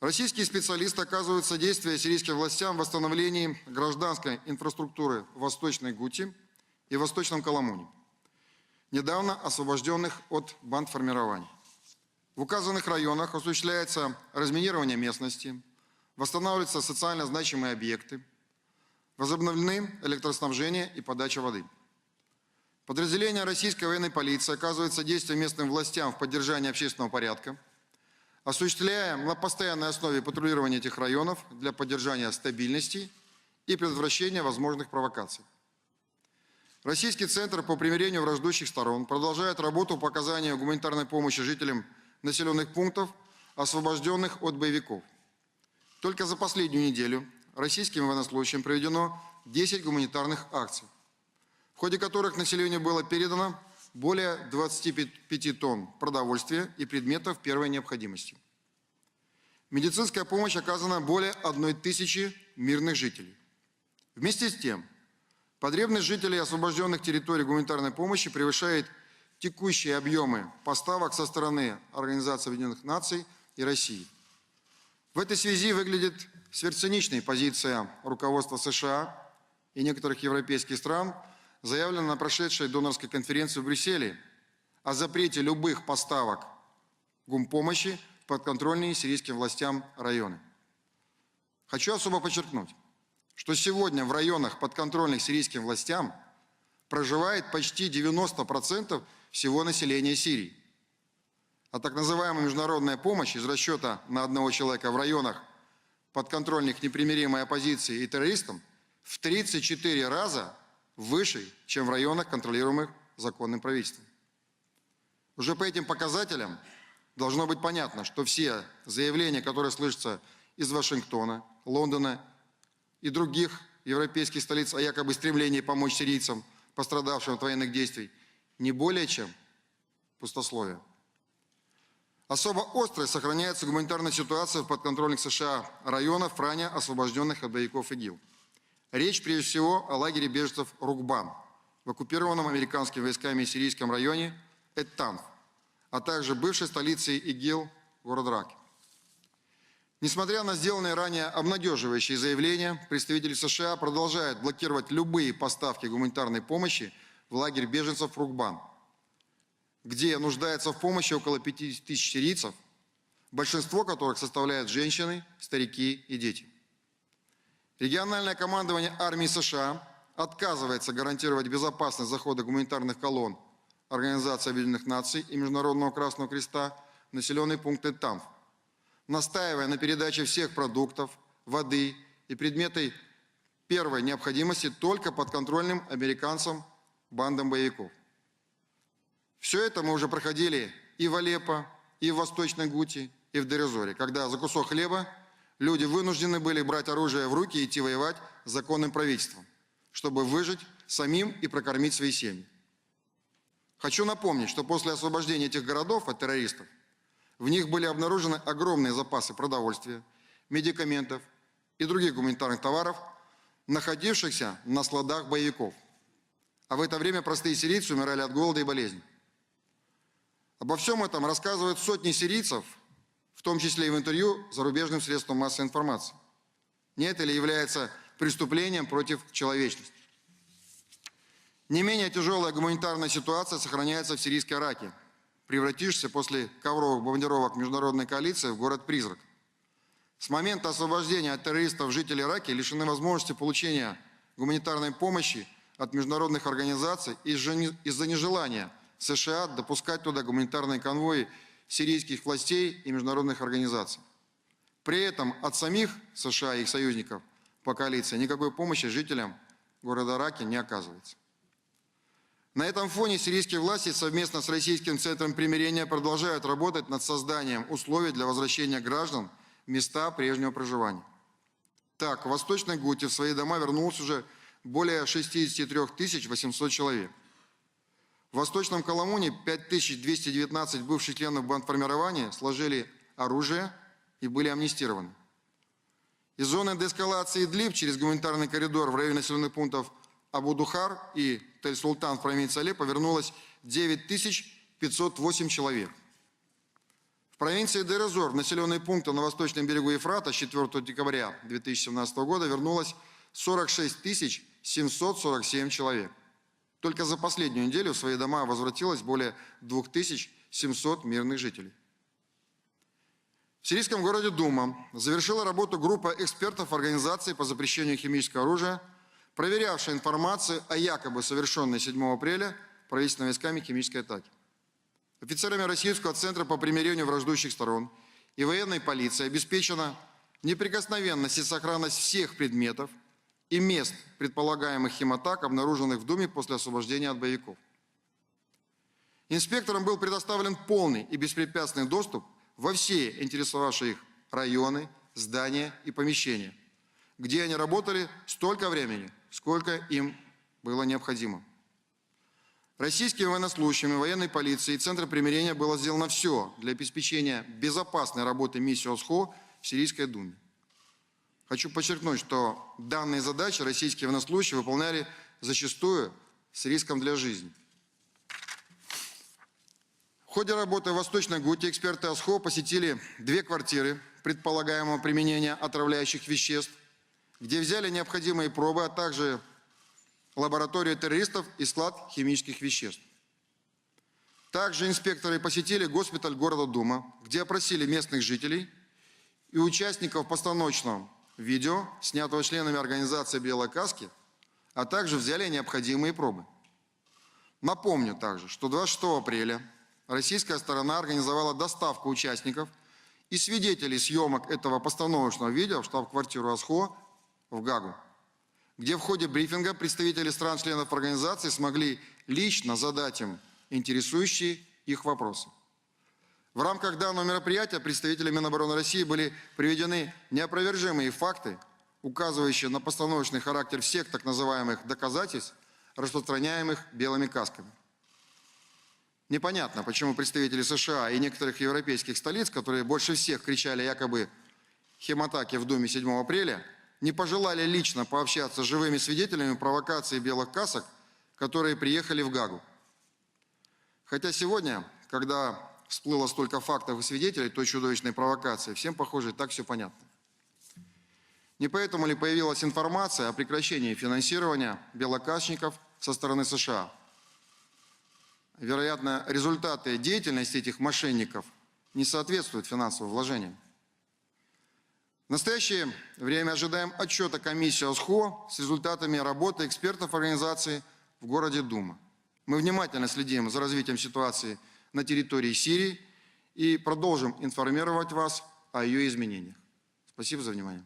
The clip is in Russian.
Российские специалисты оказывают содействие сирийским властям в восстановлении гражданской инфраструктуры в Восточной Гуте и Восточном Каламуне, недавно освобожденных от бандформирований. В указанных районах осуществляется разминирование местности, восстанавливаются социально значимые объекты, возобновлены электроснабжение и подача воды. Подразделения российской военной полиции оказывают содействие местным властям в поддержании общественного порядка, осуществляя на постоянной основе патрулирование этих районов для поддержания стабильности и предотвращения возможных провокаций. Российский центр по примирению враждующих сторон продолжает работу по оказанию гуманитарной помощи жителям населенных пунктов, освобожденных от боевиков. Только за последнюю неделю российским военнослужащим проведено 10 гуманитарных акций, в ходе которых населению было передано более 25 тонн продовольствия и предметов первой необходимости. Медицинская помощь оказана более 1000 мирных жителей. Вместе с тем, потребность жителей освобожденных территорий гуманитарной помощи превышает текущие объемы поставок со стороны Организации Объединенных Наций и России. В этой связи выглядит сверхциничной позиция руководства США и некоторых европейских стран, заявленная на прошедшей донорской конференции в Брюсселе о запрете любых поставок гумпомощи в подконтрольные сирийским властям районы. Хочу особо подчеркнуть, что сегодня в районах, подконтрольных сирийским властям, проживает почти 90% всего населения Сирии. А так называемая международная помощь из расчета на одного человека в районах, подконтрольных непримиримой оппозиции и террористам, в 34 раза выше, чем в районах, контролируемых законным правительством. Уже по этим показателям должно быть понятно, что все заявления, которые слышатся из Вашингтона, Лондона и других европейских столиц о якобы стремлении помочь сирийцам, пострадавшим от военных действий, не более чем пустословие. Особо острой сохраняется гуманитарная ситуация в подконтрольных США районах, ранее освобожденных от боевиков ИГИЛ. Речь прежде всего о лагере беженцев Рукбан в оккупированном американскими войсками сирийском районе Эт-Танф, а также бывшей столице ИГИЛ город Раки. Несмотря на сделанные ранее обнадеживающие заявления, представители США продолжают блокировать любые поставки гуманитарной помощи в лагерь беженцев Рукбан, где нуждается в помощи около 50 тысяч сирийцев, большинство которых составляют женщины, старики и дети. Региональное командование армии США отказывается гарантировать безопасность захода гуманитарных колонн Организации Объединенных Наций и Международного Красного Креста в населенные пункты Танф, настаивая на передаче всех продуктов, воды и предметов первой необходимости только подконтрольным американцам бандам боевиков. Все это мы уже проходили и в Алеппо, и в Восточной Гуте, и в Дейр-эз-Зоре, когда за кусок хлеба люди вынуждены были брать оружие в руки и идти воевать с законным правительством, чтобы выжить самим и прокормить свои семьи. Хочу напомнить, что после освобождения этих городов от террористов в них были обнаружены огромные запасы продовольствия, медикаментов и других гуманитарных товаров, находившихся на складах боевиков. А в это время простые сирийцы умирали от голода и болезней. Обо всем этом рассказывают сотни сирийцев, в том числе и в интервью зарубежным средствам массовой информации. Не это ли является преступлением против человечности? Не менее тяжелая гуманитарная ситуация сохраняется в сирийской Раке, превратившейся после ковровых бомбардировок международной коалиции в город-призрак. С момента освобождения от террористов жители Раки лишены возможности получения гуманитарной помощи от международных организаций из-за нежелания США допускать туда гуманитарные конвои сирийских властей и международных организаций. При этом от самих США и их союзников по коалиции никакой помощи жителям города Раки не оказывается. На этом фоне сирийские власти совместно с Российским центром примирения продолжают работать над созданием условий для возвращения граждан в места прежнего проживания. Так, в Восточной Гуте в свои дома вернулось уже более 63 800 человек. В Восточном Каламуне 5219 бывших членов бандформирования сложили оружие и были амнистированы. Из зоны деэскалации Идлиб через гуманитарный коридор в районе населенных пунктов Абу-Духар и Тель-Султан в провинции Алеппо вернулось 9508 человек. В провинции Дейр-эз-Зор, в населенные пункты на восточном берегу Ефрата с 4 декабря 2017 года вернулось 46 747 человек. Только за последнюю неделю в свои дома возвратилось более 2700 мирных жителей. В сирийском городе Дума завершила работу группа экспертов Организации по запрещению химического оружия, проверявшая информацию о якобы совершенной 7 апреля правительственными войсками химической атаке. Офицерами Российского центра по примирению враждующих сторон и военной полиции обеспечена неприкосновенность и сохранность всех предметов и мест предполагаемых химатак, обнаруженных в Думе после освобождения от боевиков. Инспекторам был предоставлен полный и беспрепятственный доступ во все интересовавшие их районы, здания и помещения, где они работали столько времени, сколько им было необходимо. Российскими военнослужащими военной полиции и Центра примирения было сделано все для обеспечения безопасной работы миссии ОСХО в Сирийской Думе. Хочу подчеркнуть, что данные задачи российские военнослужащие выполняли зачастую с риском для жизни. В ходе работы в Восточной Гуте эксперты ОСХО посетили 2 квартиры предполагаемого применения отравляющих веществ, где взяли необходимые пробы, а также лабораторию террористов и склад химических веществ. Также инспекторы посетили госпиталь города Дума, где опросили местных жителей и участников постановочного видео, снятого членами организации «Белой каски», а также взяли необходимые пробы. Напомню также, что 26 апреля российская сторона организовала доставку участников и свидетелей съемок этого постановочного видео в штаб-квартиру ОСХО в Гаагу, где в ходе брифинга представители стран-членов организации смогли лично задать им интересующие их вопросы. В рамках данного мероприятия представителями Минобороны России были приведены неопровержимые факты, указывающие на постановочный характер всех так называемых доказательств, распространяемых белыми касками. Непонятно, почему представители США и некоторых европейских столиц, которые больше всех кричали якобы химатаки в Думе 7 апреля, не пожелали лично пообщаться с живыми свидетелями провокации белых касок, которые приехали в Гаагу. Хотя сегодня, когда всплыло столько фактов и свидетелей той чудовищной провокации, всем, похоже, и так все понятно. Не поэтому ли появилась информация о прекращении финансирования белокасников со стороны США? Вероятно, результаты деятельности этих мошенников не соответствуют финансовым вложениям. В настоящее время ожидаем отчета комиссии ОСХО с результатами работы экспертов организации в городе Дума. Мы внимательно следим за развитием ситуации на территории Сирии и продолжим информировать вас о ее изменениях. Спасибо за внимание.